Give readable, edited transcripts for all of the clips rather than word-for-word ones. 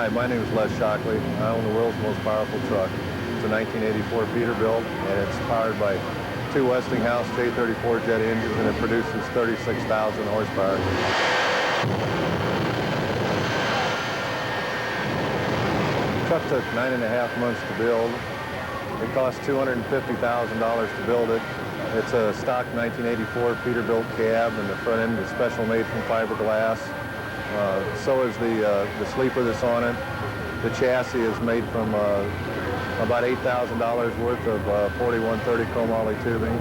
Hi, my name is Les Shockley. I own the world's most powerful truck. It's a 1984 Peterbilt, and it's powered by two Westinghouse J34 jet engines, and it produces 36,000 horsepower. The truck took 9.5 months to build. It cost $250,000 to build it. It's a stock 1984 Peterbilt cab, and the front end is special made from fiberglass. So is the sleeper that's on it. The chassis is made from about $8,000 worth of 4130 chromoly tubing.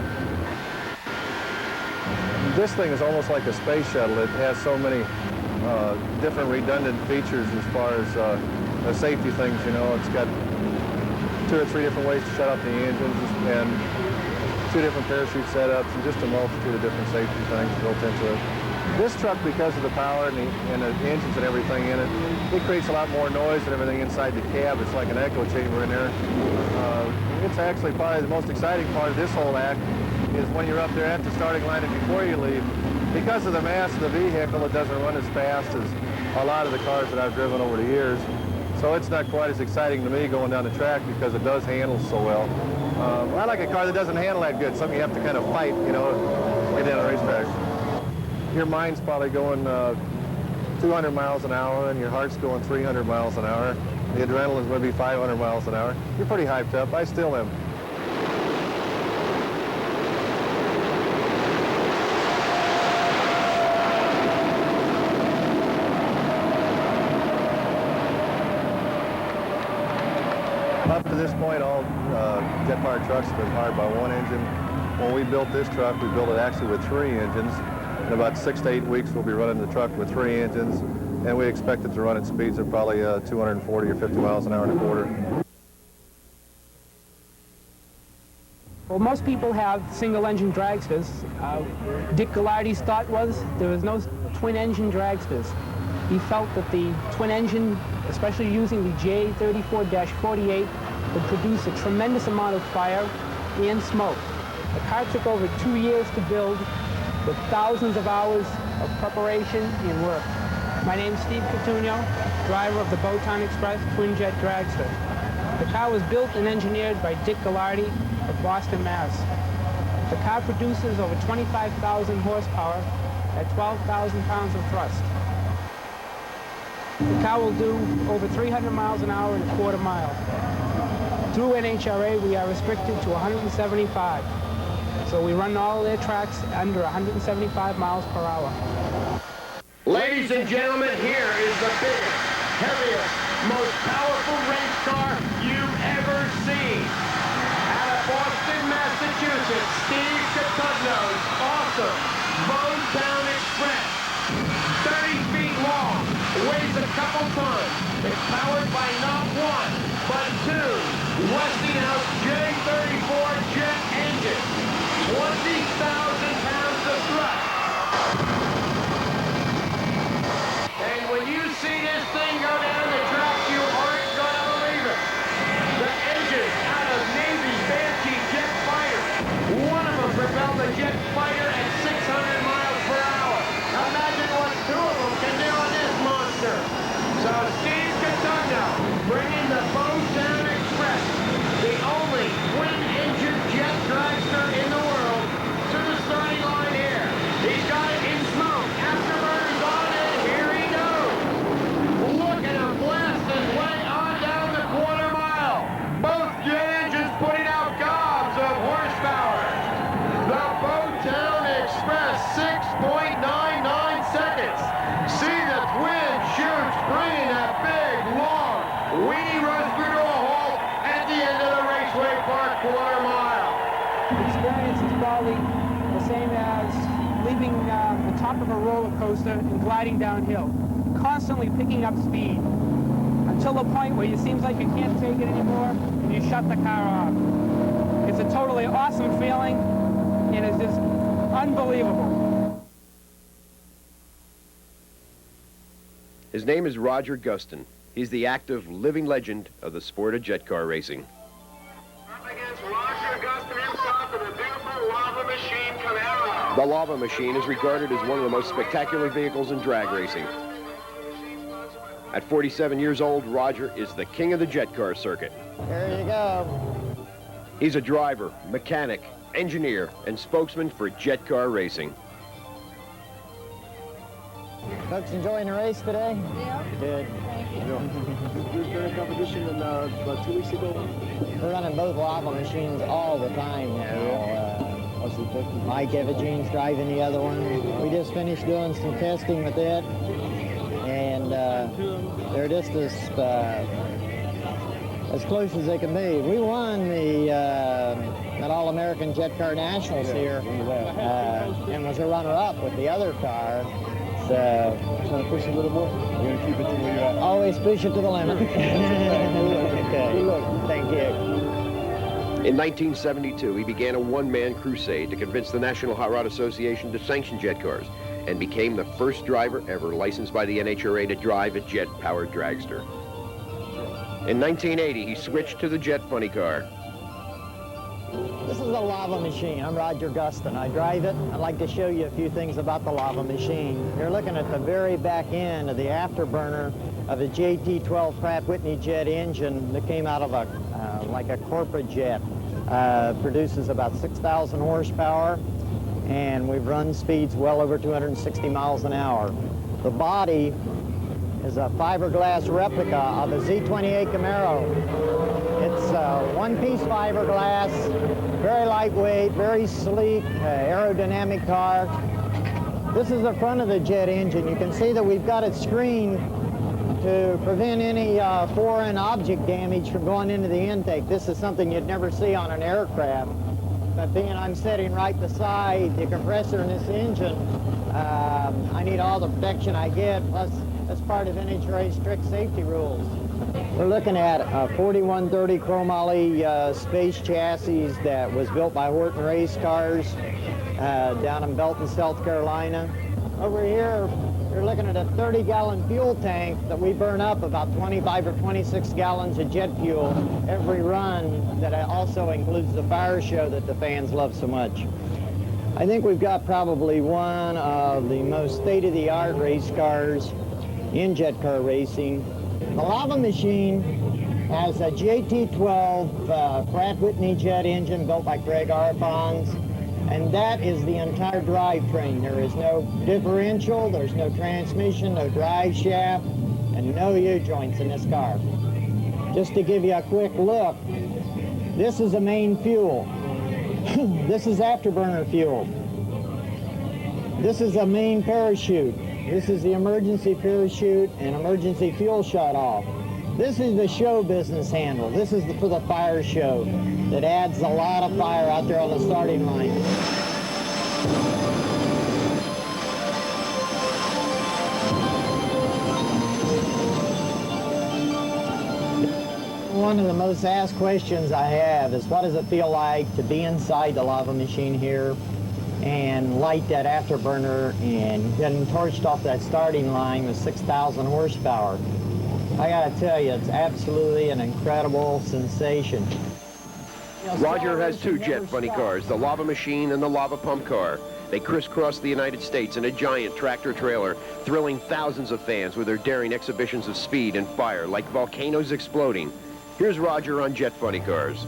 This thing is almost like a space shuttle. It has so many different redundant features as far as the safety things, you know. It's got 2 or 3 different ways to shut off the engines and 2 different parachute setups and just a multitude of different safety things built into it. This truck, because of the power and the engines and everything in it, it creates a lot more noise than everything inside the cab. It's like an echo chamber in there. It's actually probably the most exciting part of this whole act is when you're up there at the starting line and before you leave. Because of the mass of the vehicle, it doesn't run as fast as a lot of the cars that I've driven over the years. So it's not quite as exciting to me going down the track because it does handle so well. I like a car that doesn't handle that good, something you have to kind of fight, you know, to get down a racetrack. Your mind's probably going 200 miles an hour and your heart's going 300 miles an hour. The adrenaline's going to be 500 miles an hour. You're pretty hyped up. I still am. Up to this point, all jet-powered trucks have been powered by one engine. When we built this truck, we built it actually with 3 engines. In about 6 to 8 weeks, we'll be running the truck with 3 engines, and we expect it to run at speeds of probably 240 or 50 miles an hour and a quarter. Well, most people have single-engine dragsters. Dick Gallardi's thought was there was no twin-engine dragsters. He felt that the twin engine, especially using the J34-48, would produce a tremendous amount of fire and smoke. The car took over 2 years to build, with thousands of hours of preparation and work. My name's Steve Cotugno, driver of the Boatown Express twin-jet dragster. The car was built and engineered by Dick Gallardi of Boston, Mass. The car produces over 25,000 horsepower at 12,000 pounds of thrust. The car will do over 300 miles an hour in a quarter mile. Through NHRA, we are restricted to 175. So we run all their tracks under 175 miles per hour. Ladies and gentlemen, here is the biggest, heaviest, most powerful race car you've ever seen. Out of Boston, Massachusetts, Steve Cotugno's awesome Boatown Express. 30 feet long, weighs a couple tons. It's powered by not 1, but 2 Westinghouse J34 jet engines. 20,000 pounds of thrust. And when you see this thing go down the track, you aren't going to believe it. The engines out of Navy's Banshee jet fighters. One of them propelled the jet fighter at 600 miles per hour. Imagine what 2 of them can do on this monster. So Steve Cotugno bringing the Boatown Express, the only twin-engine jet dragster in the world, to the starting line here. He's got it in smoke. Afterburners on, and here he goes. Look at him blast his way on down the quarter mile. Both jet engines putting out gobs of horsepower. The Boatown Express, 6.99 seconds. See the twin chutes bringing that big, long, weedy roadster to a halt at the end of the Raceway Park quarter mile. The experience is probably the same as leaving the top of a roller coaster and gliding downhill, constantly picking up speed until the point where it seems like you can't take it anymore and you shut the car off. It's a totally awesome feeling and it's just unbelievable. His name is Roger Gustin. He's the active, living legend of the sport of jet car racing. Up against Roger Gustin himself in the beautiful Lava Machine Camaro. The Lava Machine is regarded as one of the most spectacular vehicles in drag racing. At 47 years old, Roger is the king of the jet car circuit. There you go. He's a driver, mechanic, engineer, and spokesman for jet car racing. Folks enjoying the race today? Yeah. Good. You've done a competition about 2 weeks ago. We're running both lava machines all the time now. Mike Evagene's driving the other one. We just finished doing some testing with it, and they're just as close as they can be. We won the that All-American Jet Car Nationals here, and was a runner-up with the other car. So, Trying to push a little more? You're going to keep it to where you're at? always push it to the limit. Okay. Good luck. Thank you. In 1972, he began a one-man crusade to convince the National Hot Rod Association to sanction jet cars, and became the first driver ever licensed by the NHRA to drive a jet-powered dragster. In 1980, he switched to the jet funny car. This is a lava machine. I'm Roger Gustin. I drive it. I'd like to show you a few things about the lava machine. You're looking at the very back end of the afterburner of a JT-12 Pratt Whitney jet engine that came out of a like a corporate jet. Produces about 6,000 horsepower, and we've run speeds well over 260 miles an hour. The body is a fiberglass replica of a Z28 Camaro. It's one-piece fiberglass, very lightweight, very sleek, aerodynamic car. This is the front of the jet engine. You can see that we've got it screened to prevent any foreign object damage from going into the intake. This is something you'd never see on an aircraft. But being I'm sitting right beside the compressor in this engine, I need all the protection I get, plus that's part of NHRA's strict safety rules. We're looking at a 4130 chromoly space chassis that was built by Horton Race Cars down in Belton, South Carolina. Over here, you're looking at a 30-gallon fuel tank that we burn up about 25 or 26 gallons of jet fuel every run. That also includes the fire show that the fans love so much. I think we've got probably one of the most state-of-the-art race cars in jet car racing. The lava machine has a JT-12 Pratt Whitney jet engine built by Craig Arfons, and that is the entire drivetrain. There is no differential, there's no transmission, no drive shaft, and no U-joints in this car. Just to give you a quick look, this is the main fuel. This is afterburner fuel. This is the main parachute. This is the emergency parachute and emergency fuel shut-off. This is the show business handle. This is for the fire show that adds a lot of fire out there on the starting line. One of the most asked questions I have is, what does it feel like to be inside the lava machine here and light that afterburner and getting torched off that starting line with 6,000 horsepower? I gotta tell you, it's absolutely an incredible sensation. Roger has two jet funny cars, the lava machine and the lava pump car. They crisscross the United States in a giant tractor trailer, thrilling thousands of fans with their daring exhibitions of speed and fire like volcanoes exploding. Here's Roger on jet funny cars.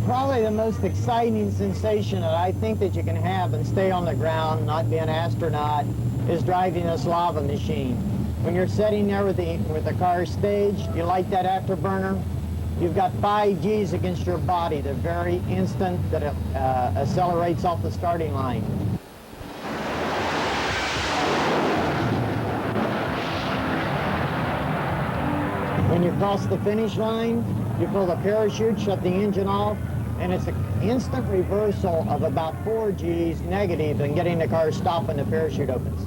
Probably the most exciting sensation that I think that you can have and stay on the ground, not be an astronaut, is driving this lava machine. When you're sitting there with the car staged, you light that afterburner, you've got 5 Gs against your body the very instant that it accelerates off the starting line. When you cross the finish line, you pull the parachute, shut the engine off, and it's an instant reversal of about 4 Gs negative in getting the car stopped when the parachute opens.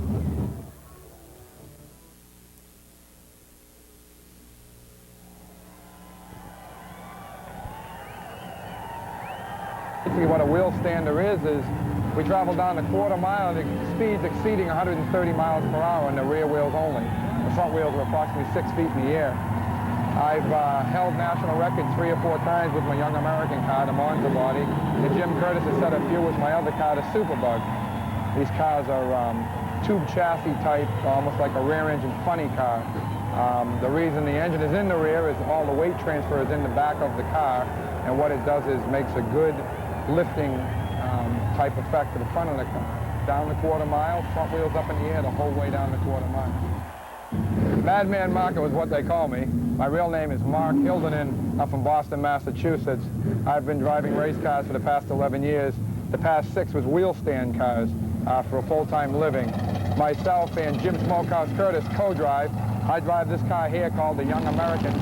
Basically what a wheel stander is we travel down a quarter mile at speeds exceeding 130 miles per hour on the rear wheels only. The front wheels are approximately 6 feet in the air. I've held national records 3 or 4 times with my Young American car, the Monza body, and Jim Curtis has set a few with my other car, the Superbug. These cars are tube chassis type, almost like a rear engine funny car. The reason the engine is in the rear is all the weight transfer is in the back of the car, and what it does is makes a good lifting type effect to the front of the car. Down the quarter mile, front wheels up in the air the whole way down the quarter mile. Madman Marco is what they call me. My real name is Mark Hildenin. I'm from Boston, Massachusetts. I've been driving race cars for the past 11 years. The past 6 was wheel stand cars for a full-time living. Myself and Jim Smokehouse Curtis co-drive. I drive this car here called the Young American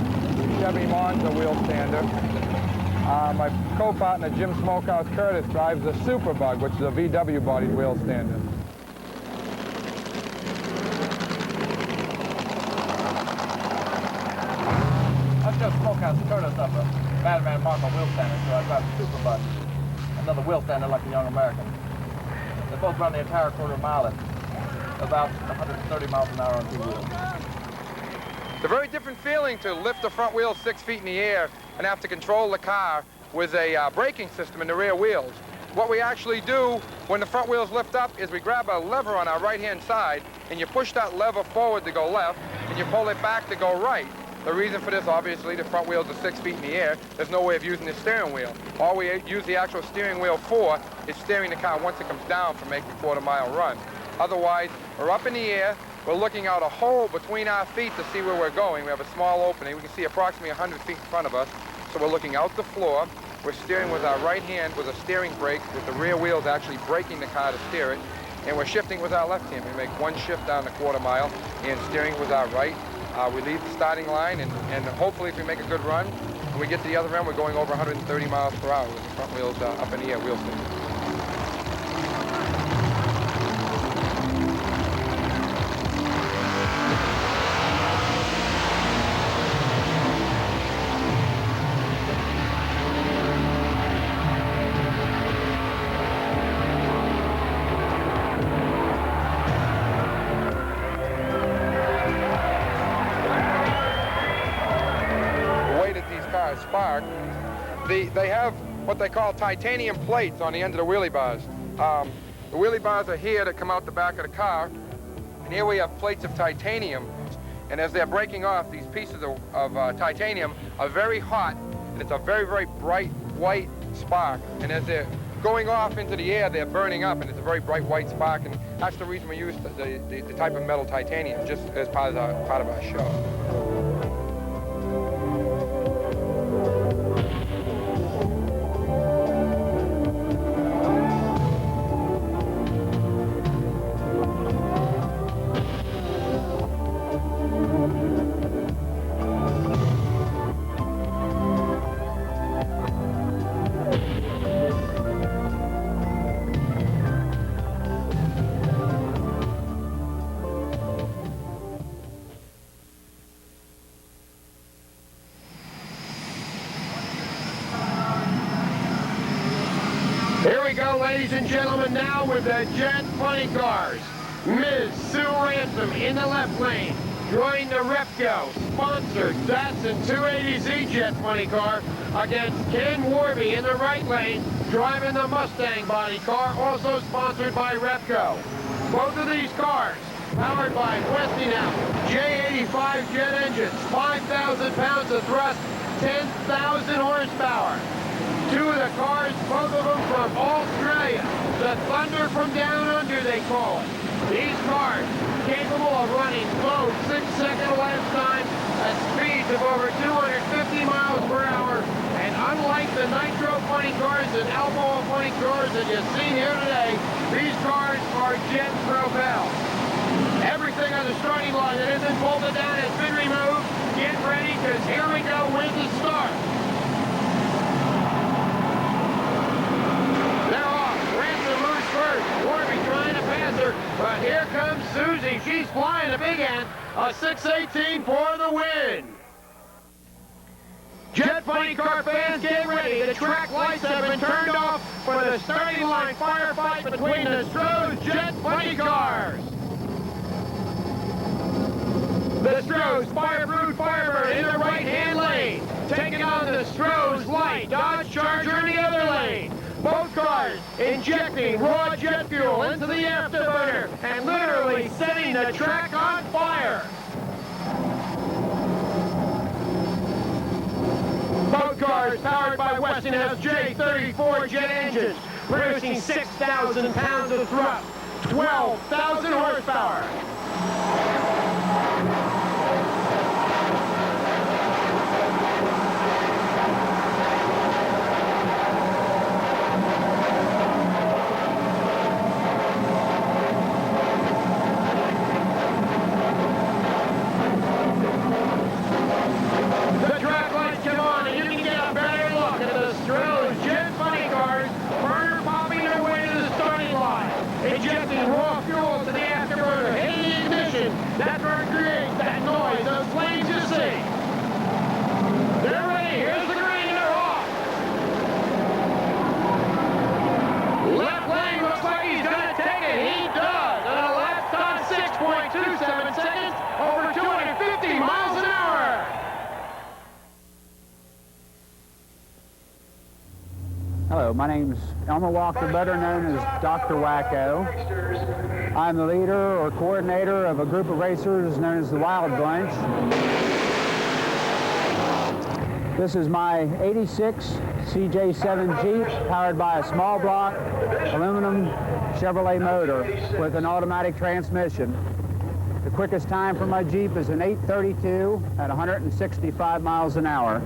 Chevy Monza wheel stander. My co-partner Jim Smokehouse Curtis drives the Superbug, which is a VW-bodied wheel stander. I'm Jim Smokehouse Curtis of the Madman Marco wheel stander, so I drive the Superbug, another wheel stander like the Young American. They both run the entire quarter mile at about 130 miles an hour on 2 wheels. It's a very different feeling to lift the front wheels 6 feet in the air and have to control the car with a braking system in the rear wheels. What we actually do when the front wheels lift up is we grab a lever on our right-hand side and you push that lever forward to go left and you pull it back to go right. The reason for this, obviously, the front wheels are 6 feet in the air. There's no way of using the steering wheel. All we use the actual steering wheel for is steering the car once it comes down for making a quarter-mile run. Otherwise, we're up in the air, we're looking out a hole between our feet to see where we're going. We have a small opening. We can see approximately 100 feet in front of us. So we're looking out the floor. We're steering with our right hand with a steering brake, with the rear wheels actually braking the car to steer it. And we're shifting with our left hand. We make one shift down the quarter mile and steering with our right. We leave the starting line, and hopefully if we make a good run, when we get to the other end, we're going over 130 miles per hour with the front wheels up in the air, wheel steering. Spark, they have what they call titanium plates on the end of the wheelie bars. The wheelie bars are here that come out the back of the car, and here we have plates of titanium, and as they're breaking off, these pieces of titanium are very hot, and it's a very, very bright white spark, and as they're going off into the air, they're burning up, and it's a very bright white spark, and that's the reason we use the type of metal titanium, just as part of our show. Here we go, ladies and gentlemen, now with the Jet Funny Cars. Ms. Sue Ransom in the left lane. Join the Repco sponsored Datsun 280Z Jet Funny Car against Ken Warby in the right lane, driving the Mustang body car, also sponsored by Repco. Both of these cars powered by Westinghouse J85 jet engines, 5,000 pounds of thrust, 10,000 horsepower. Two of the cars, both of them from Australia. The Thunder from Down Under, they call it. These cars, capable of running low 6-second elapsed time at speeds of over 250 miles per hour. And unlike the Nitro Funny Cars and Alcohol Funny Cars that you see here today, these cars are jet propelled. Everything on the starting line that isn't bolted down has been removed. Get ready, because here we go with the start. Warby trying to pass her, but here comes Susie. She's flying a big end. A 618 for the win. Jet Funny Car fans, get ready. The track lights have been turned off for the starting line firefight between the Stroh's Jet Funny Cars. The Stroh's Firebrood Firebird in the right-hand lane, taking on the Stroh's Light Dodge Charger in the other lane. Both cars injecting raw jet fuel into the afterburner and literally setting the track on fire. Maquinas J34 jet engines, producing 6,000 pounds of thrust, 12,000 horsepower. The track lights come on and you can get a better look at the Strel's jet funny cars, burner popping their way to the starting line, injecting raw fuel to the afterburner, hitting the ignition. That's what creates that noise those flames you see. They're ready. Here's the green. They're off. Left lane looks like he's going to take it. He does. And a lap time 6.27 seconds over 250 miles an hour. Hello, my name's Elmer Walker, better known as Dr. Wacko. I'm the leader or coordinator of a group of racers known as the Wild Bunch. This is my 86 CJ7 Jeep powered by a small block aluminum Chevrolet motor with an automatic transmission. The quickest time for my Jeep is an 8:32 at 165 miles an hour.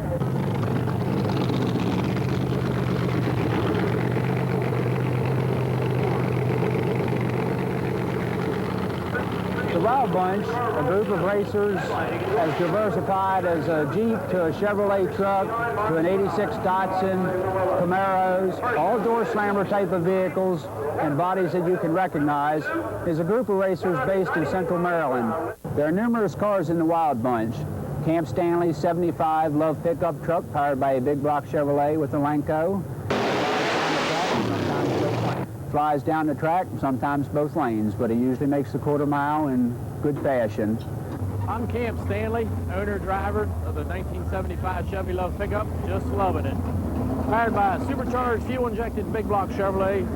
The Wild Bunch, a group of racers as diversified as a Jeep to a Chevrolet truck to an 86 Datsun, Camaros, all door slammer type of vehicles and bodies that you can recognize, is a group of racers based in Central Maryland. There are numerous cars in the Wild Bunch. Camp Stanley's 75 Love pickup truck powered by a big block Chevrolet with a Lenco. Flies down the track, sometimes both lanes, but he usually makes the quarter mile in good fashion. I'm Camp Stanley, owner-driver of the 1975 Chevy Love pickup, just loving it. Powered by a supercharged, fuel-injected big block Chevrolet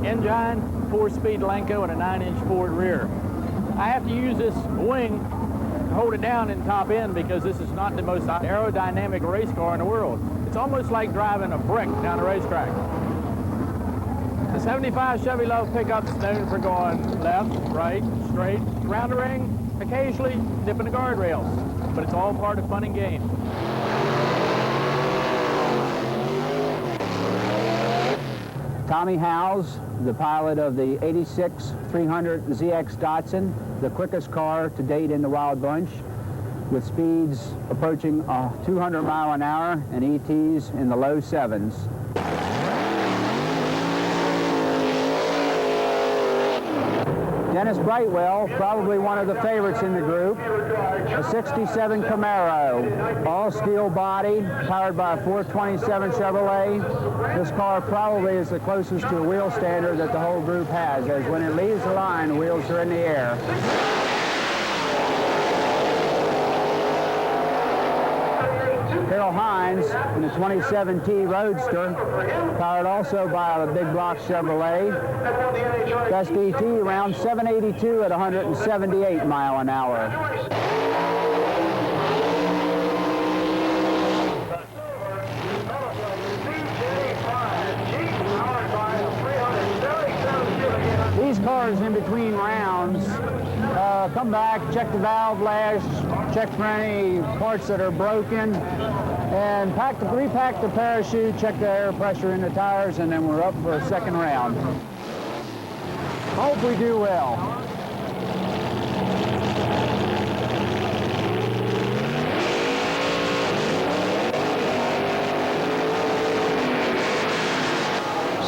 engine, 4-speed Lenco, and a 9-inch Ford rear. I have to use this wing to hold it down in top end because this is not the most aerodynamic race car in the world. It's almost like driving a brick down a racetrack. The 75 Chevy Love pickup's known for going left, right, straight, around the ring, occasionally dipping the guardrails, but it's all part of fun and game. Tommy Howes, the pilot of the 86 300 ZX Datsun, the quickest car to date in the Wild Bunch, with speeds approaching 200 mile an hour and ETs in the low 7s. Dennis Brightwell, probably one of the favorites in the group, a 67 Camaro, all steel body, powered by a 427 Chevrolet. This car probably is the closest to a wheel standard that the whole group has, as when it leaves the line, the wheels are in the air. Harold Hines in the 27T Roadster, powered also by a big block Chevrolet. Best ET around 782 at 178 mile an hour. These cars in between rounds come back, check the valve lash, check for any parts that are broken, and repack the parachute, check the air pressure in the tires, and then we're up for a second round. Hope we do well.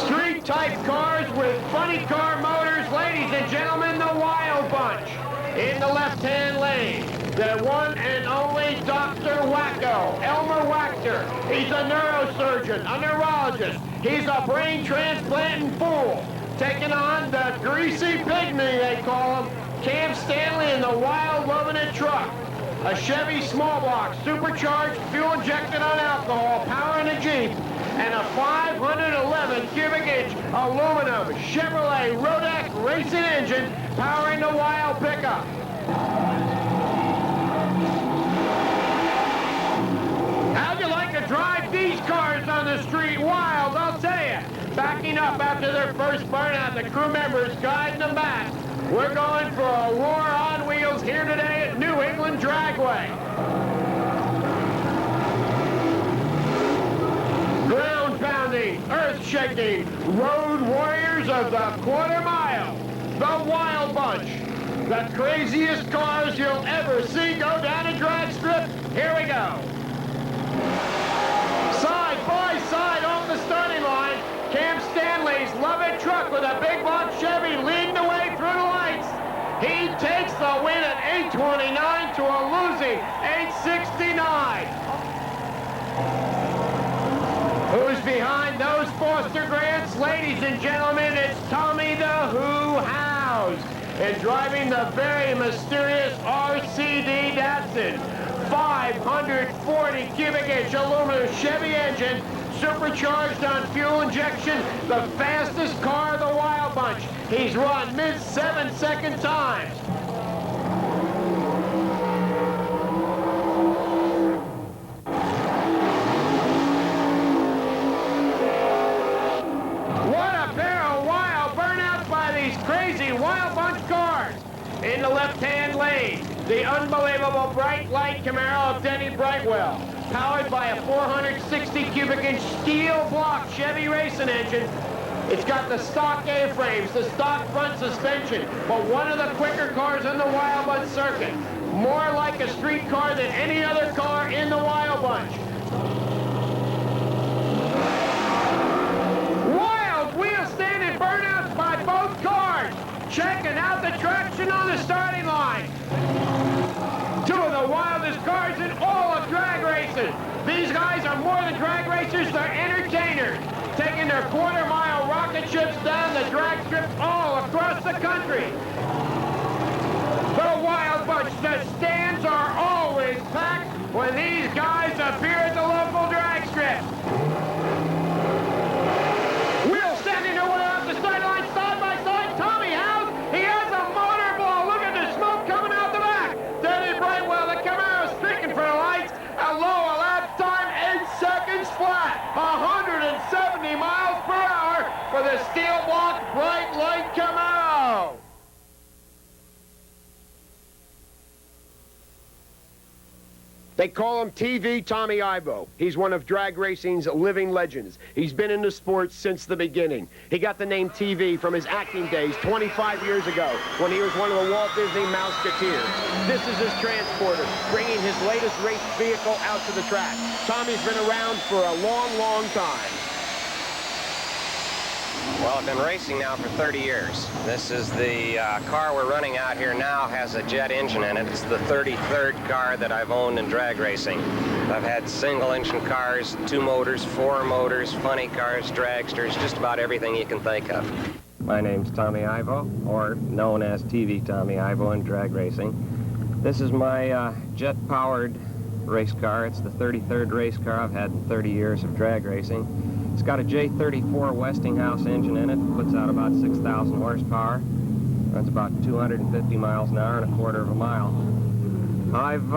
Street-type cars with funny car motors, ladies and gentlemen, the Wild Bunch. In the left-hand lane, the one and only Dr. Wacko, Elmer Wachter. He's a neurosurgeon, a neurologist. He's a brain transplanting fool. Taking on the greasy pygmy, they call him, Camp Stanley in the Wild Lovin' It truck. A Chevy small block, supercharged, fuel injected on alcohol, powering a Jeep, and a 511 cubic inch aluminum Chevrolet Rodeck racing engine powering the Wild pickup. How'd you like to drive these cars on the street? first burnout. The crew members guiding them back. We're going for a roar on wheels here today at New England Dragway. Ground-pounding, earth-shaking, road warriors of the quarter mile. The Wild Bunch. The craziest cars you'll ever see go down a drag strip. Here we go. Side by side off the starting line, Cam Stanley's Love-It truck with a big block Chevy leading the way through the lights. He takes the win at 8:29 to a losing 8:69. Who's behind those Foster Grants? Ladies and gentlemen, it's Tommy the Who House. And driving the very mysterious RCD Datsun. 540 cubic inch aluminum Chevy engine, supercharged on fuel injection, the fastest car of the Wild Bunch. He's run mid 7-second times. What a pair of wild burnouts by these crazy Wild Bunch cars. In the left-hand lane, the unbelievable bright light Camaro of Denny Brightwell, powered by a 460 cubic inch steel block Chevy racing engine. It's got the stock A-frames, the stock front suspension, but one of the quicker cars in the Wild Bunch circuit. More like a street car than any other car in the Wild Bunch. Wild wheel standing burnouts by both cars. Checking out the traction on the starting line. Two of the wildest cars in all of drag racing. These guys are more than drag racers, they're entertainers. Taking their quarter-mile rocket ships down the drag strips all across the country. The Wild Bunch, the stands are always packed when these guys appear at the local drag strip. Wheel standing their way off the sideline, side by side. Tommy House, he has a motor ball. Look at the smoke coming out the back. Denny Brightwell, the Camaro streaking for the lights. A low lap time, 8 seconds flat. 170 miles per hour for the steel block bright light Camaro. They call him TV Tommy Ivo. He's one of drag racing's living legends. He's been in the sport since the beginning. He got the name TV from his acting days 25 years ago when he was one of the Walt Disney Mouseketeers. This is his transporter, bringing his latest race vehicle out to the track. Tommy's been around for a long, long time. Well, I've been racing now for 30 years. This is the car we're running out here now, has a jet engine in it. It's the 33rd car that I've owned in drag racing. I've had single engine cars, 2 motors, 4 motors, funny cars, dragsters, just about everything you can think of. My name's Tommy Ivo, or known as TV Tommy Ivo in drag racing. This is my jet-powered race car. It's the 33rd race car I've had in 30 years of drag racing. It's got a J34 Westinghouse engine in it, puts out about 6,000 horsepower, runs about 250 miles an hour and a quarter of a mile. I've,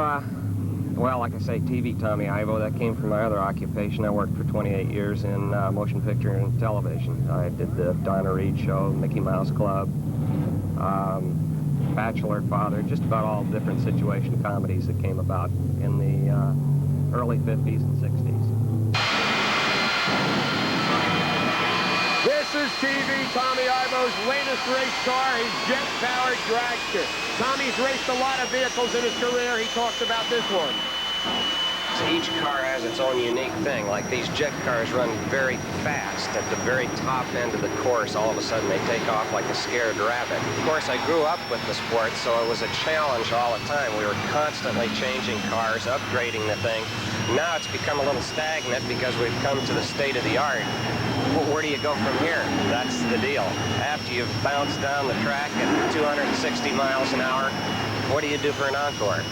well, like I say, TV Tommy Ivo, that came from my other occupation. I worked for 28 years in motion picture and television. I did the Donna Reed Show, Mickey Mouse Club, Bachelor Father, just about all different situation comedies that came about in the early 50s and 60s. This is TV Tommy Ivo's latest race car, his jet-powered dragster. Tommy's raced a lot of vehicles in his career. He talks about this one. So each car has its own unique thing. Like these jet cars run very fast. At the very top end of the course, all of a sudden they take off like a scared rabbit. Of course, I grew up with the sport, so it was a challenge all the time. We were constantly changing cars, upgrading the thing. Now it's become a little stagnant because we've come to the state of the art. Well, where do you go from here? That's the deal. After you've bounced down the track at 260 miles an hour, what do you do for an encore?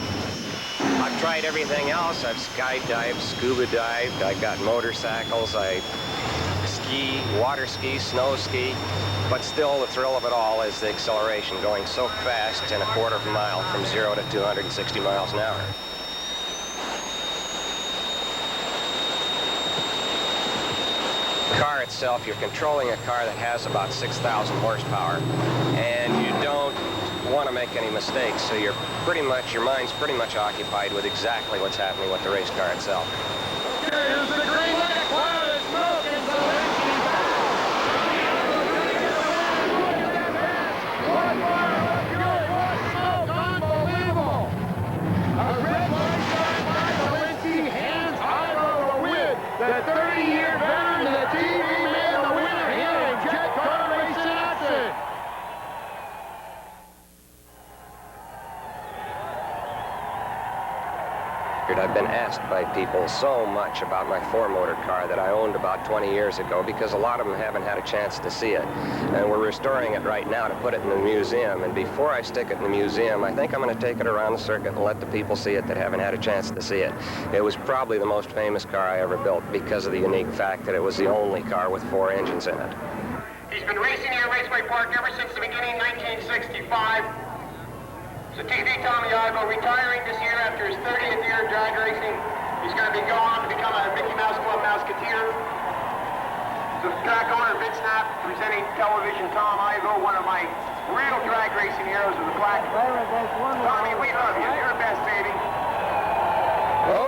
I've tried everything else. I've skydived, scuba dived, I've got motorcycles, I ski, water ski, snow ski, but still the thrill of it all is the acceleration, going so fast in a quarter of a mile from 0 to 260 miles an hour. car itself, you're controlling a car that has about 6,000 horsepower, and you don't want to make any mistakes, so your mind's pretty much occupied with exactly what's happening with the race car itself. Here's the green light, a cloud of smoke, and so what fire, what fury, what smoke, unbelievable! A red light shine by Valencia, hands high over the win. The 30-year veteran, the TV man, the winner here in jet car racing action. I've been asked by people so much about my four-motor car that I owned about 20 years ago, because a lot of them haven't had a chance to see it. And we're restoring it right now to put it in the museum. And before I stick it in the museum, I think I'm going to take it around the circuit and let the people see it that haven't had a chance to see it. It was probably the most famous car I ever built because of the unique fact that it was the only car with 4 engines in it. He's been racing here at Raceway Park ever since the beginning, 1965. So TV Tommy Ivo retiring this year after his 30th year of drag racing. He's going to go on to become a Mickey Mouse Club Mouseketeer. So track owner Vince Knapp presenting television Tom Ivo, one of my real drag racing heroes of the black. Tommy, we love you. You're the best, baby.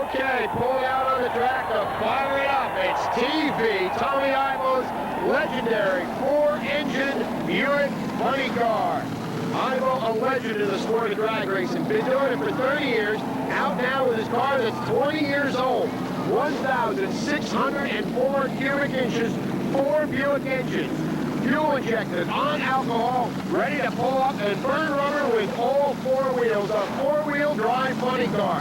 Okay, pulling out on the track to fire it up. It's TV, Tommy Ivo's legendary 4-engine Buick Funny Car. Ivo, a legend in the sport of drag racing. Been doing it for 30 years. Out now with his car that's 20 years old. 1,604 cubic inches, 4 Buick engines. Fuel injected, on alcohol, ready to pull up and burn rubber with all 4 wheels. A 4-wheel drive funny car.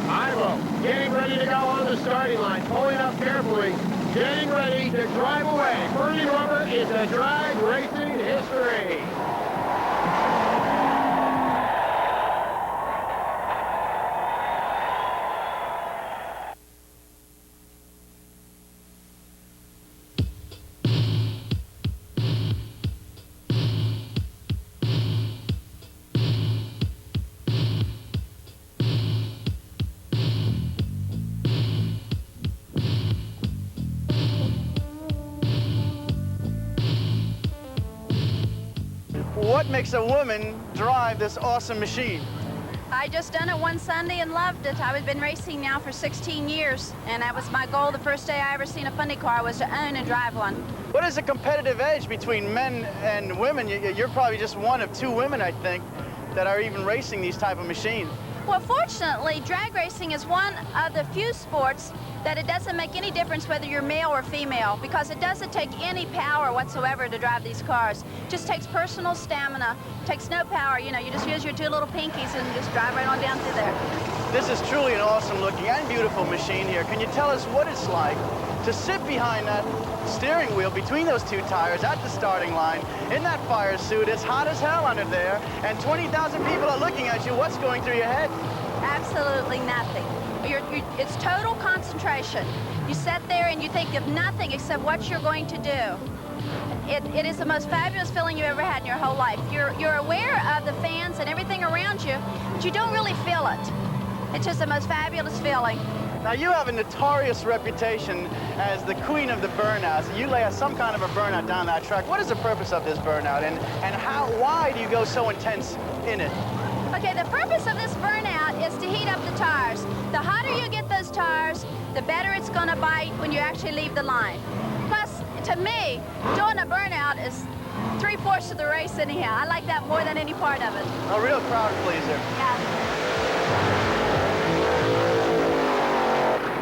Ivo getting ready to go on the starting line, pulling up carefully, getting ready to drive away. Burning rubber is a drag racing history. What makes a woman drive this awesome machine? I just done it one Sunday and loved it. I've been racing now for 16 years, and that was my goal the first day I ever seen a funny car was to own and drive one. What is the competitive edge between men and women? You're probably just one of 2 women, I think, that are even racing these type of machines. Well, fortunately, drag racing is one of the few sports that it doesn't make any difference whether you're male or female, because it doesn't take any power whatsoever to drive these cars. It just takes personal stamina. It takes no power. You know, you just use your 2 little pinkies and just drive right on down through there. This is truly an awesome looking and beautiful machine here. Can you tell us what it's like to sit behind that steering wheel between those 2 tires at the starting line in that fire suit? It's hot as hell under there, and 20,000 people are looking at you. What's going through your head? Absolutely nothing. It's total concentration. You sit there and you think of nothing except what you're going to do. It is the most fabulous feeling you've ever had in your whole life. You're aware of the fans and everything around you, but you don't really feel it. It's just the most fabulous feeling. Now, you have a notorious reputation as the queen of the burnouts. You lay some kind of a burnout down that track. What is the purpose of this burnout, and why do you go so intense in it? Okay, the purpose of this burnout is to heat up the tires. The hotter you get those tires, the better it's going to bite when you actually leave the line. Plus, to me, doing a burnout is 3/4 of the race anyhow. I like that more than any part of it. A real crowd pleaser. Yeah.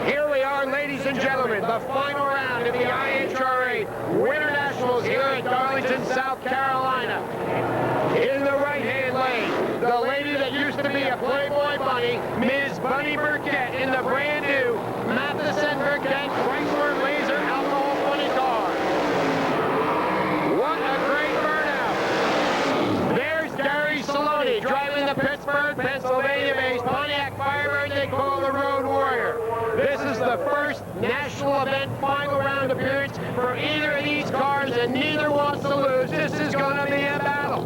Here we are, ladies and gentlemen, the final round of the IHRA Winter Nationals here at Darlington, South Carolina. In the right-hand lane, the lady that used to be a Playboy bunny, Ms. Bunny Burkett, in the brand-new Matheson Burkett Chrysler Laser Alcohol Funny Car. What a great burnout! There's Gary Saloni driving the Pittsburgh, Pennsylvania-based Pontiac Firebird they call the Road Warrior. This is the first national event final round appearance for either of these cars, and neither wants to lose. This is going to be a battle.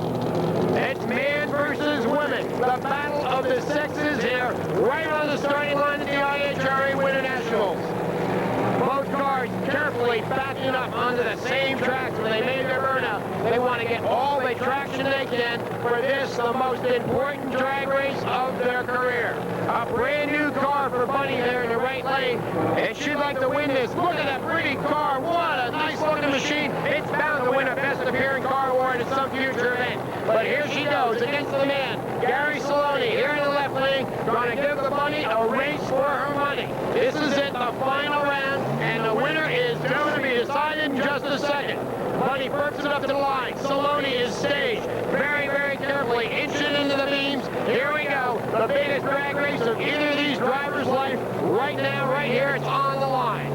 It's man versus women. The battle of the sexes here, right on the starting line at the IHRA Winter Nationals. Both cars cars carefully backing up onto the same tracks when they made their burnout. They want to get all the traction they can for this, the most important drag race of their career. A brand new car for Bunny there in the right lane, and she'd like to win this. Look at that pretty car. What a nice looking machine. It's bound to win a Best Appearing Car Award at some future event. But here she goes against the man, Gary Saloni, here in the left lane, going to give the Bunny a race for her money. This is it, the final round, and the winner is going to be decided in just a second. Bunny burps it up to the line. Saloni is staged very, very carefully, inching into the beams. Here we go. The biggest drag race of either of these drivers' life right now, right here, it's on the line.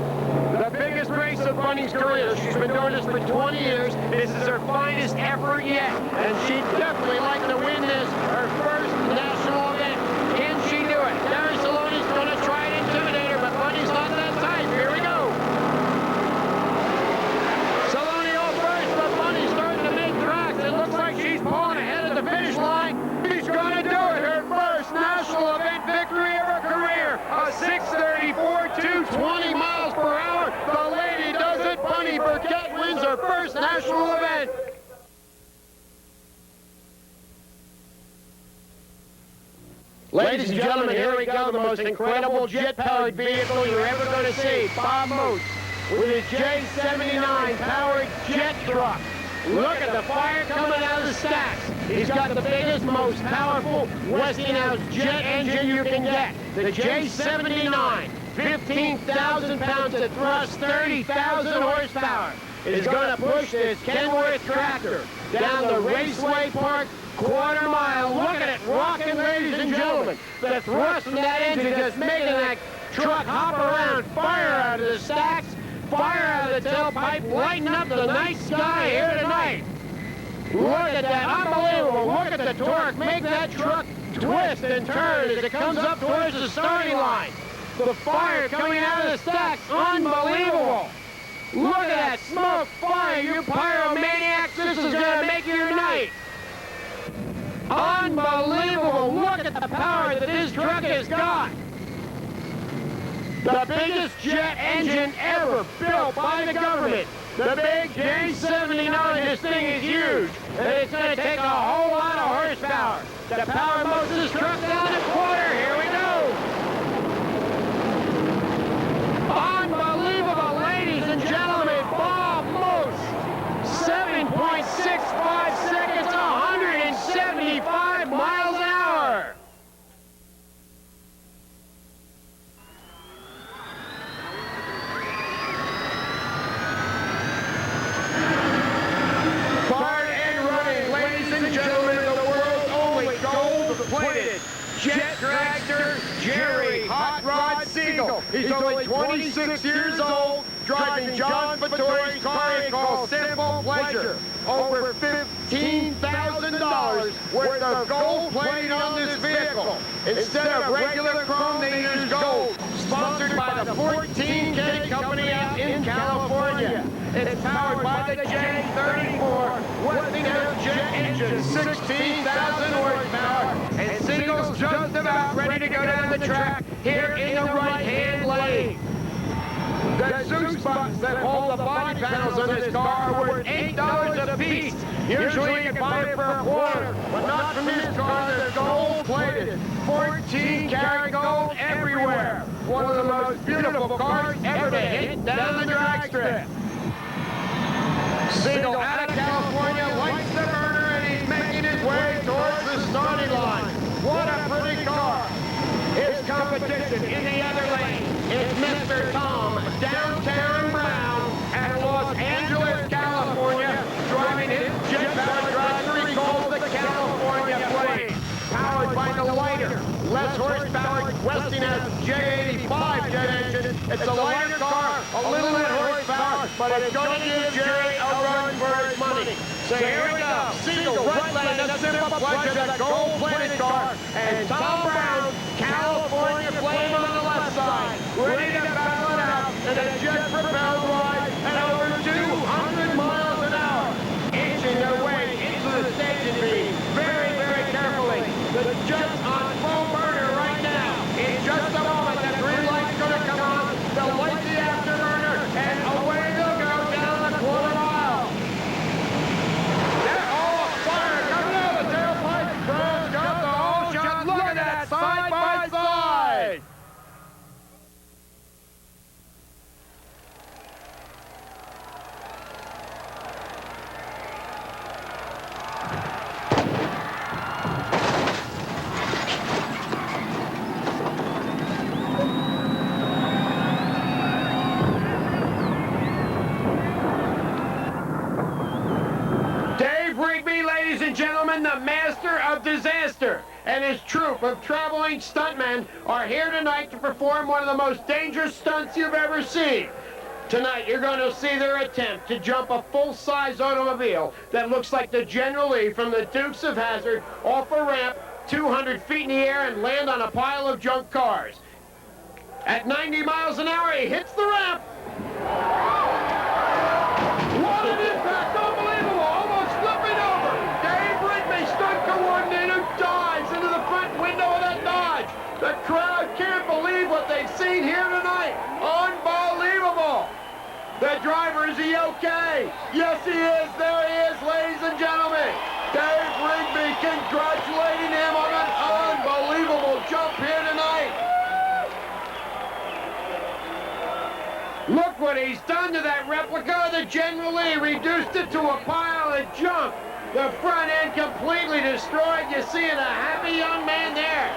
The biggest race of Bunny's career. She's been doing this for 20 years. This is her finest effort yet, and she'd definitely like to win this, her first national event. Can she do it? Gary Saloni's going to try and intimidate her, but Bunny's not that type. Here we go. Saloni off first, but Bunny's starting to make tracks. It looks like she's pulling ahead of the finish line. She's going to do it. Her first national event victory of her career. A 6:34, 220 miles per hour. The lady does it. Bunny Burkett wins her first national event. Ladies and gentlemen, here we go, the most incredible jet-powered vehicle you're ever going to see. Bob Moose with his J79 powered jet truck. Look at the fire coming out of the stacks. He's got the biggest, most powerful Westinghouse jet engine you can get. The J79, 15,000 pounds of thrust, 30,000 horsepower. Is going to push this Kenworth tractor down the Raceway Park quarter mile. Look at it rocking, ladies and gentlemen. The thrust from that engine just making that truck hop around. Fire out of the stacks, fire out of the tailpipe, lighting up the night sky here tonight. Look at that, unbelievable. Look at the torque. Make that truck twist and turn as it comes up towards the starting line. The fire coming out of the stacks, unbelievable. Look at that smoke, fire, you pyromaniacs, this is going to make your night. Unbelievable, look at the power that this truck has got. The biggest jet engine ever built by the government. The big J79, this thing is huge. And it's going to take a whole lot of horsepower to power most of this truck down a quarter. Here we go. Unbelievable, ladies and gentlemen, Bob Moose, 7.65 seconds, 175 miles an hour. Hard and running, ladies and gentlemen, the world's only gold-plated jet dragster, Jerry Hot Rod Siegel. He's only 26 years old, driving John Fattori's car he calls Simple Pleasure. Over $15,000 worth of gold plating on this vehicle. Instead of regular chrome, they use gold. Sponsored by the 14K company out in California. It's powered by the J34 Westinghouse jet engine, 16,000 horsepower. And Siegel's just about ready to go down the track here in the right-hand lane. The Zeus buttons that hold the body panels on this car are worth $8 a piece. Usually you can buy it for a quarter, but not from this car. They're gold-plated, 14-karat gold everywhere. One of the most beautiful cars ever to hit down the drag strip. Siegel out of California lights the burner and he's making his way towards the starting line. What a pretty car. His competition in the other lane is Mr. Tom Downtown Brown at Los Angeles, California, driving his jet-powered dragster he calls the California Flame. Powered by the lighter, less horsepower Westinghouse J85 jet engine. It's a lighter car, a little bit horsepower, but it's going to give Jerry a run for his money. So here we go. Siegel, right lane, the Simple Pleasure, the gold-plated car, and Tom Brown, California Flame on the left side, ready to battle it out in a jet-propelled ride at over 200 miles an hour, inching their way into the staging beam very, very carefully. The jet's on full burner right now. In just a moment, the green light's going to come on. They'll light the afterburner, and the Master of Disaster and his troupe of traveling stuntmen are here tonight to perform one of the most dangerous stunts you've ever seen. Tonight, you're going to see their attempt to jump a full-size automobile that looks like the General Lee from the Dukes of Hazzard off a ramp 200 feet in the air and land on a pile of junk cars. At 90 miles an hour, he hits the ramp. What an impact! Unbelievable! Almost flipping over. Dave Rigby, stunt coordinator, dives into the front window of that Dodge. The crowd can't believe what they've seen here tonight. Unbelievable! The driver, is he okay? Yes, he is. There he is, ladies and gentlemen. Dave Rigby congratulating him on an unbelievable jump here tonight. Look what he's done to that replica of the General Lee. Reduced it to a pile of junk. The front end completely destroyed. You see a happy young man there.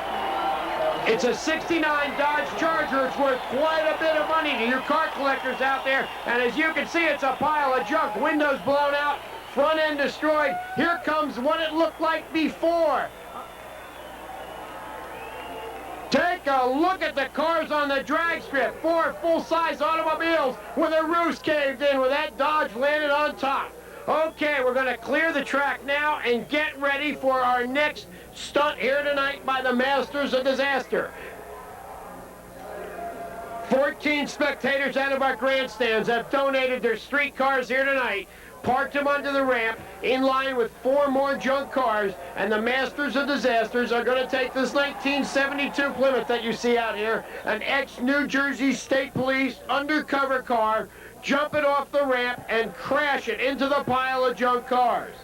It's a 69 Dodge Charger. It's worth quite a bit of money to your car collectors out there. And as you can see, it's a pile of junk. Windows blown out, front end destroyed. Here comes what it looked like before. Take a look at the cars on the drag strip. 4 full-size automobiles with their roofs caved in where that Dodge landed on top. Okay, we're going to clear the track now and get ready for our next stunt here tonight by the Masters of Disaster. 14 spectators out of our grandstands have donated their street cars here tonight, parked them under the ramp in line with 4 more junk cars, and the Masters of Disasters are going to take this 1972 Plymouth that you see out here, an ex-New Jersey State Police undercover car, jump it off the ramp and crash it into the pile of junk cars.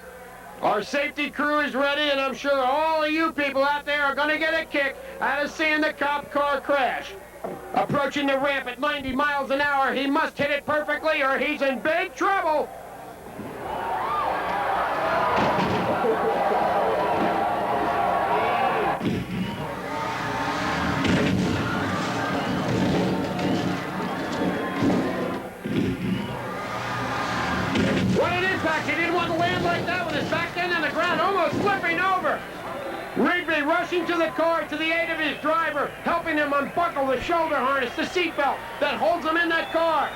Our safety crew is ready, and I'm sure all of you people out there are going to get a kick out of seeing the cop car crash. Approaching the ramp at 90 miles an hour, he must hit it perfectly or he's in big trouble. What an impact! He didn't want to land like that with his back end on the ground, almost flipping over. Rigby rushing to the car to the aid of his driver, helping him unbuckle the shoulder harness, the seatbelt that holds him in that car.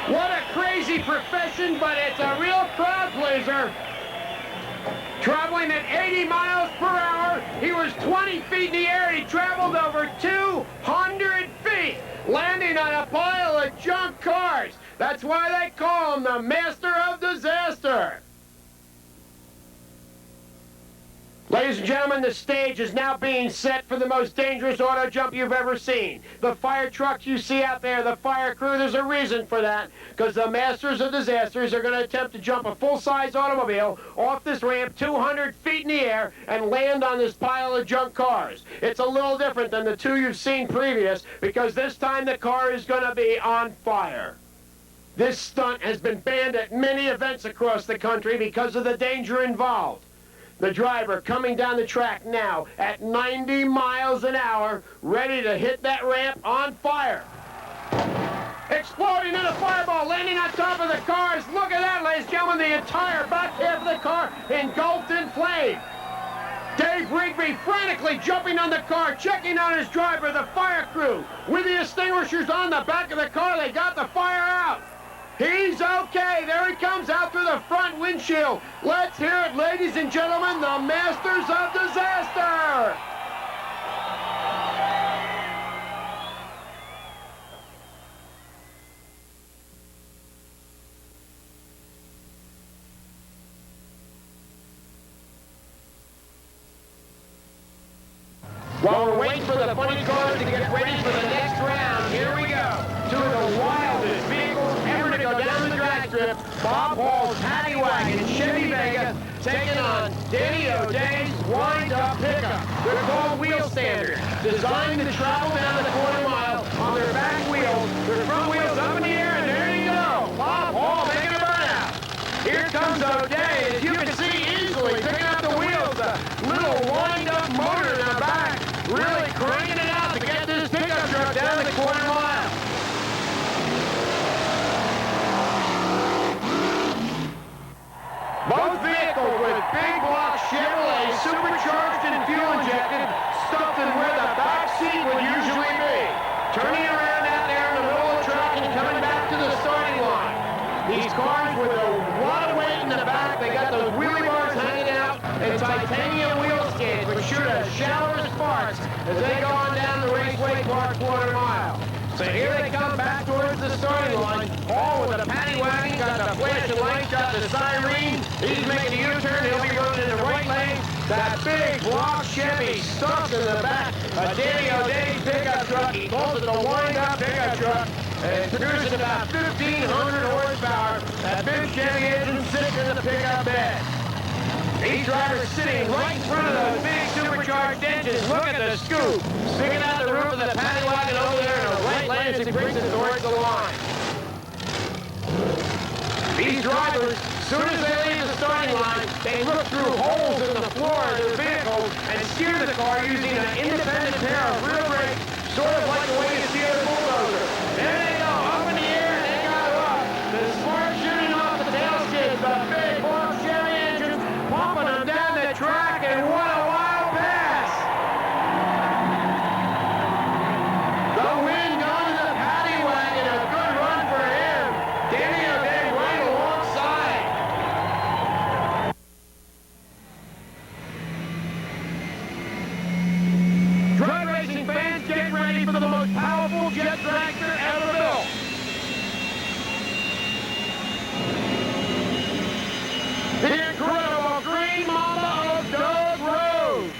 What a crazy profession, but it's a real crowd pleaser. Traveling at 80 miles per hour, he was 20 feet in the air and he traveled over 200 feet, landing on a pile of junk cars. That's why they call him the Master of Disaster. Ladies and gentlemen, the stage is now being set for the most dangerous auto jump you've ever seen. The fire trucks you see out there, the fire crew, there's a reason for that, because the Masters of Disasters are going to attempt to jump a full-size automobile off this ramp 200 feet in the air and land on this pile of junk cars. It's a little different than the 2 you've seen previous, because this time the car is going to be on fire. This stunt has been banned at many events across the country because of the danger involved. The driver coming down the track now at 90 miles an hour, ready to hit that ramp on fire. Exploding in a fireball, landing on top of the cars. Look at that, ladies and gentlemen, the entire back half of the car engulfed in flame. Dave Rigby frantically jumping on the car, checking on his driver, the fire crew. With the extinguishers on the back of the car, they got the fire out. He's okay. There he comes out through the front windshield. Let's hear it, ladies and gentlemen, the Masters of Disaster. While we're waiting for the funny cars to get ready for the next round, here we go. 2 of the wildest vehicles ever to go down the drag strip. Bob Hall's Paddy Wagon Chevy Vega taking on Danny O'Day's wind-up pickup. They're called wheel standards, designed to travel down the quarter mile on their back wheels. Their front wheels up in the air, and there you go. Bob Hall making a burnout. Here comes O'Day, as you can see easily, picking up the wheels. A little wind-up motor in the back, really cranking it out to get this pickup truck down the quarter mile. Both vehicles with big block Chevrolet turning around out there in the middle of the track and coming back to the starting line. These cars with a lot of weight in the back, they got those wheelie bars hanging out and titanium wheel skids which shoot a shower of sparks as they go on down the Raceway Park quarter mile. So here they come back towards the starting line, all with a paddy wagon, got the flashing lights, got the siren. He's making a U-turn, he'll be running in the right lane. That big block Chevy stuck in the back, a Danny O'Day's pickup truck. He calls it the wind-up pickup truck, and it produces about 1,500 horsepower. That big Chevy engine sitting in the pickup bed. These drivers sitting right in front of those big supercharged engines. Look at the scoop sticking out the roof of the paddy wagon over there in the right lane as he brings it towards the line. These drivers, as soon as they leave the starting line, they look through holes in the floor of their vehicles and steer the car using an independent pair of rear brakes, sort of like the way you steer a bulldozer. There they go, up in the air, and they got up. The spark shooting off the tail skids, the big block Chevy engines pumping them down the track, and what a wild pass! The wind going to the paddy wagon, a good run for him. Danny O'Day right alongside. Drag racing fans, get ready for the most powerful jet dragster ever built. The incredible Green Mamba of Doug Rose.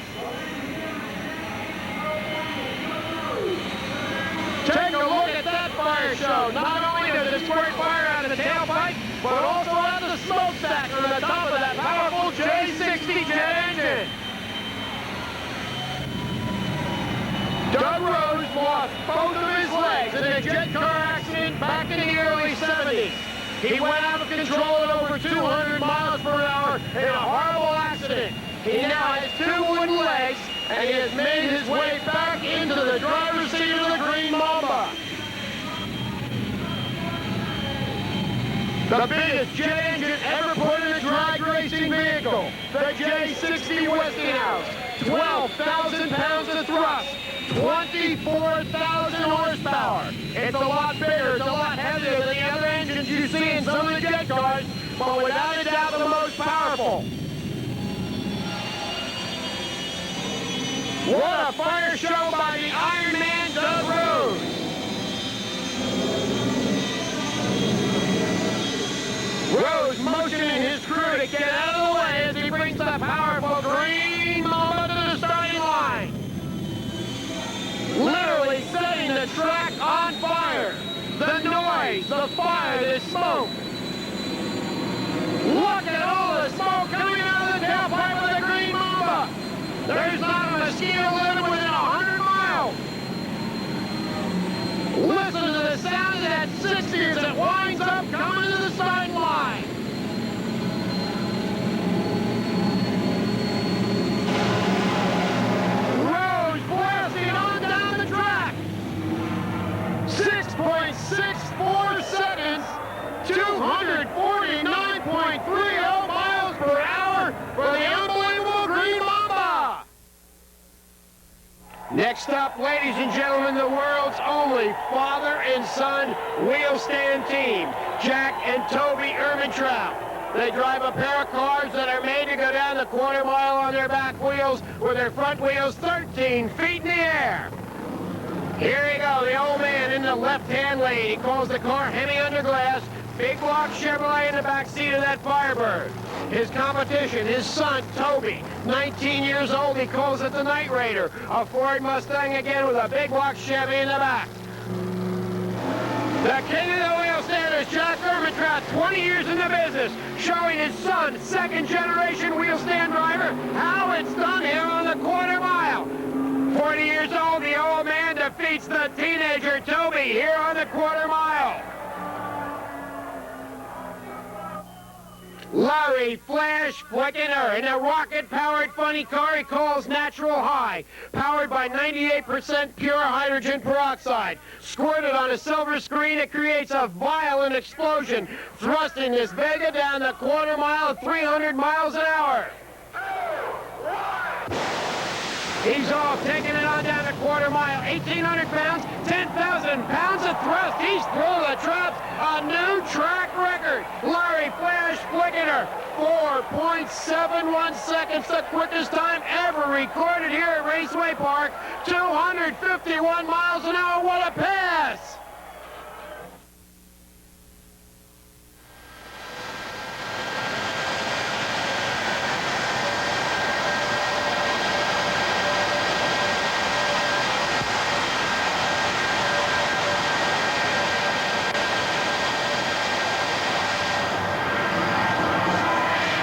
Take a look at that fire show. Not only does it squirt fire out of the tailpipe, but also out of the smokestack on the top of that powerful J60 jet engine. Doug Rose lost both of his legs in a jet car accident back in the early 70s. He went out of control at over 200 miles per hour in a horrible accident. He now has 2 wooden legs, and he has made his way back into the driver's seat of the Green Mamba. The biggest jet engine ever put in a drag racing vehicle, the J60 Westinghouse. 12,000 pounds of thrust, 24,000 horsepower. It's a lot bigger, it's a lot heavier than the other engines you see in some of the jet cars, but without a doubt the most powerful. What a fire show by the Iron Man Doug Rose. Rose motioning his crew to get out of the way as he brings the powerful Green Mamba to the starting line. Literally setting the track on fire. The noise, the fire, the smoke. Look at all the smoke coming out of the tailpipe of the Green Mamba. There's not a mosquito living within 100 miles. Listen to the sound of that 60 as it winds up coming to the starting line. Rose blasting on down the track. 6.64 seconds, 249.30 miles per hour for the unbelievable Green Mamba. Next up, ladies and gentlemen, the world's only father and son wheel stand team, Jack and Toby Ermintrout. They drive a pair of cars that are made to go down the quarter mile on their back wheels with their front wheels 13 feet in the air. Here you go, the old man in the left-hand lane. He calls the car Hemi Under Glass. Big block Chevrolet in the back seat of that Firebird. His competition, his son, Toby, 19 years old. He calls it the Night Raider, a Ford Mustang again with a big block Chevy in the back. The king of the wheel stand is Jack Ermintrout, 20 years in the business, showing his son, second-generation wheel stand driver, how it's done here on the quarter mile. 40 years old, the old man defeats the teenager Toby here on the quarter mile. Larry Flash Flickener in a rocket-powered funny car he calls Natural High, powered by 98% pure hydrogen peroxide. Squirted on a silver screen, it creates a violent explosion, thrusting this Vega down the quarter mile at 300 miles an hour. He's off, taking it on on down the quarter mile. 1,800 pounds, 10,000 pounds of thrust. He's through the traps. A new track record. Larry Flash Flickener, 4.71 seconds, the quickest time ever recorded here at Raceway Park. 251 miles an hour. What a pass!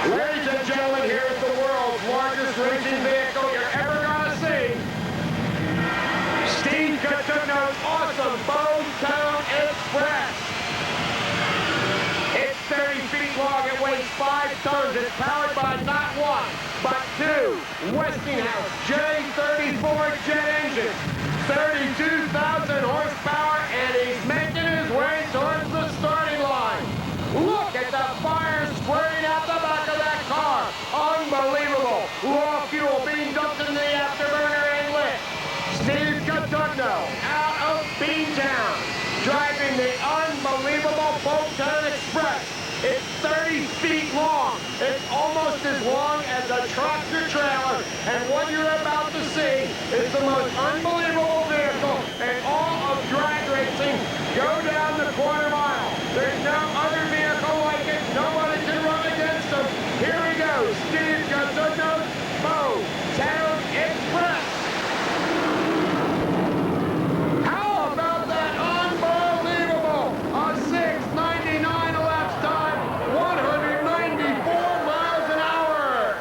Ladies and gentlemen, here's the world's largest racing vehicle you're ever going to see. Steve Katuno's awesome Bone-Town Express. It's 30 feet long. It weighs 5 tons. It's powered by not one, but two Westinghouse J34 jet engines. 32,000 horsepower, and he's making his way towards the starting line. Look at the fire squirting out the back of that car. Unbelievable. Raw fuel being dumped in the afterburner and lit. Steve Katuno out of Beantown, driving the unbelievable Bone-Town Express. It's 30 feet long. It's almost as long as a tractor trailer. And what you're about to see is the most unbelievable vehicle in all of drag racing. Go down the quarter mile. There's no other vehicle like it. Nobody can run against him. Here he goes. Steve Katuno's Bone-Town Express. How about that unbelievable? A 6:99 elapsed time, 194 miles an hour.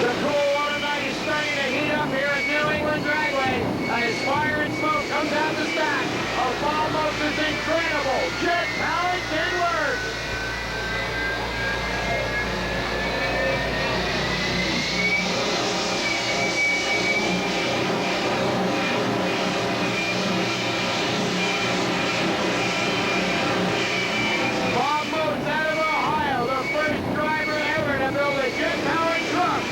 The cool water night is starting to heat up here at New England Dragway. As fire and smoke comes out the stack, Apollo's is incredible. Jet powered 10 words. Bob Moats out of Ohio, the first driver ever to build a jet-powered truck.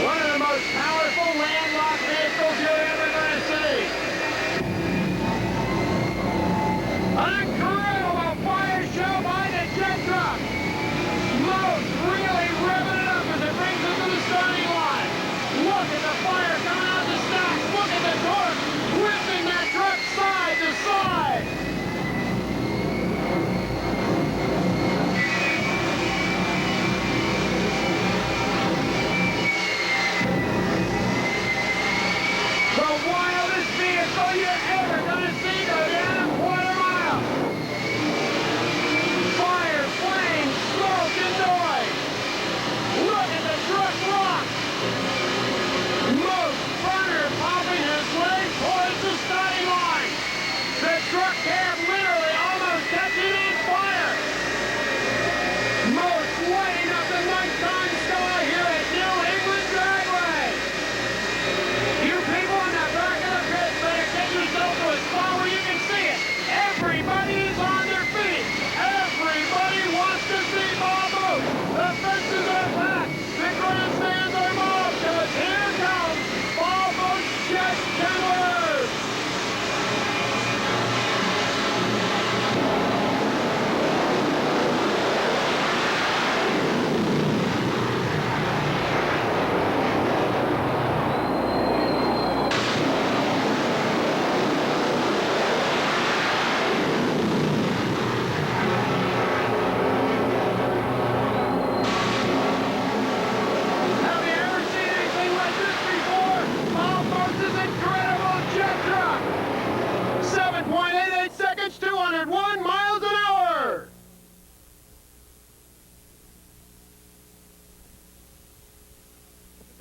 One of the most powerful landlocked vehicles you're ever going to see. An incredible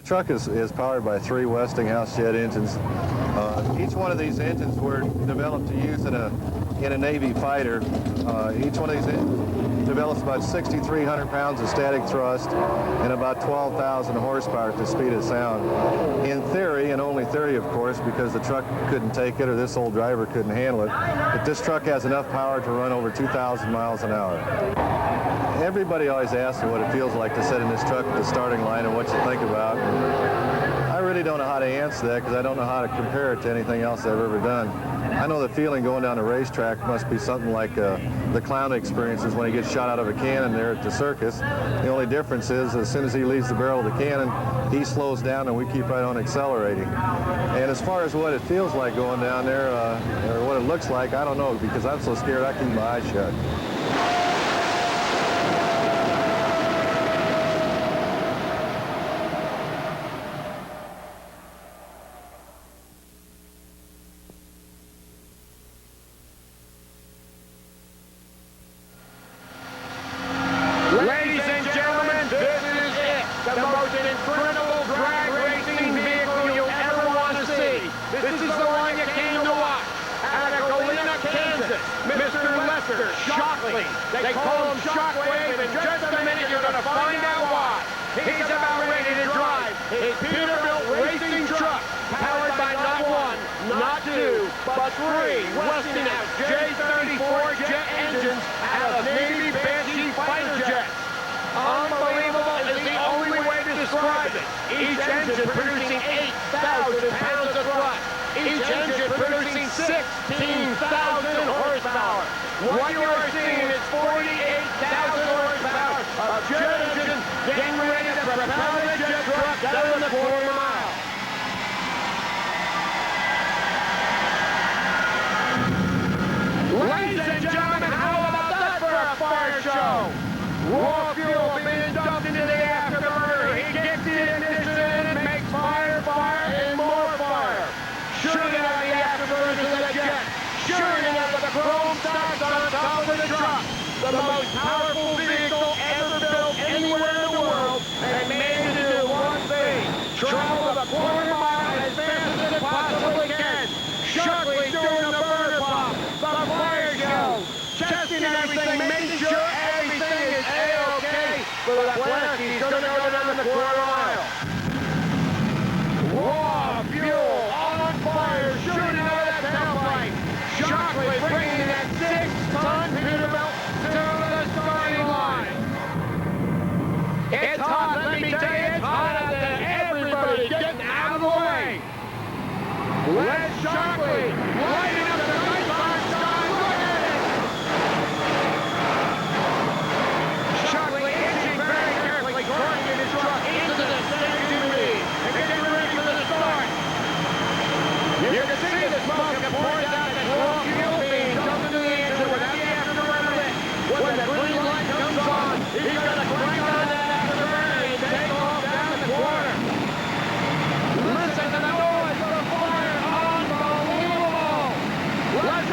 truck is powered by 3 Westinghouse jet engines. Each one of these engines were developed to use in a Navy fighter. Each one of these engines develops about 6,300 pounds of static thrust and about 12,000 horsepower at the speed of sound. In theory, and only theory of course, because the truck couldn't take it or this old driver couldn't handle it, but this truck has enough power to run over 2,000 miles an hour. Everybody always asks me what it feels like to sit in this truck at the starting line and what you think about. I really don't know how to answer that because I don't know how to compare it to anything else I've ever done. I know the feeling going down the racetrack must be something like the clown experiences when he gets shot out of a cannon there at the circus. The only difference is as soon as he leaves the barrel of the cannon, he slows down and we keep right on accelerating. And as far as what it feels like going down there, or what it looks like, I don't know because I'm so scared I keep my eyes shut. Ladies and gentlemen, this is it. The most incredible drag racing vehicle you'll ever want to see. This is the one you came to watch. Out of Galena, Kansas, Mr. Lester Shockley. They call him Shockwave. In just a minute, you're going to find out why. He's about ready to drive his Peterbilt racing truck, powered by not 1, not 2, but 3 Westinghouse J34 jet engines out of Navy Banshee fighter jets. Unbelievable is the only way to describe it. Each engine producing 8,000 pounds of thrust. Each engine producing 16,000 horsepower. What you are seeing is 48,000 horsepower of jet engine getting ready to propel the jet truck down the quarter mile. Ladies and gentlemen, how about that for a fire show? Raw fuel being dumped into the afterburner. He gets the ignition and makes fire, fire, and more fire. Shooting out the afterburners of the jet. Shooting out the chrome stocks on top of the truck. The most powerful vehicle ever built anywhere in the world. And made to do one thing. Travel the quarter mile as fast as it possibly can. Shockley doing the burner pop. The fire show. Testing everything, making sure everything is A-OK for the blast. He's going to go down the quarter mile. Raw fuel on fire, shooting out of that tailpipe. Shockley bringing that 6-ton Peterbilt to the starting line. It's hot, let me tell you, it's hot out there. Everybody's getting out of the way. Let's Shockley lighting up the nighttime sky. Look at it. Shockley inching very carefully, cranking his truck into the safety lead and getting ready for the start. You can see the smoke that pours out that raw fuel being dumped into the engine without the afterburner lit. When the green light comes on, he's going to crank on that afterburner and take off down the quarter. Listen to the noise of the fire. Unbelievable. Let's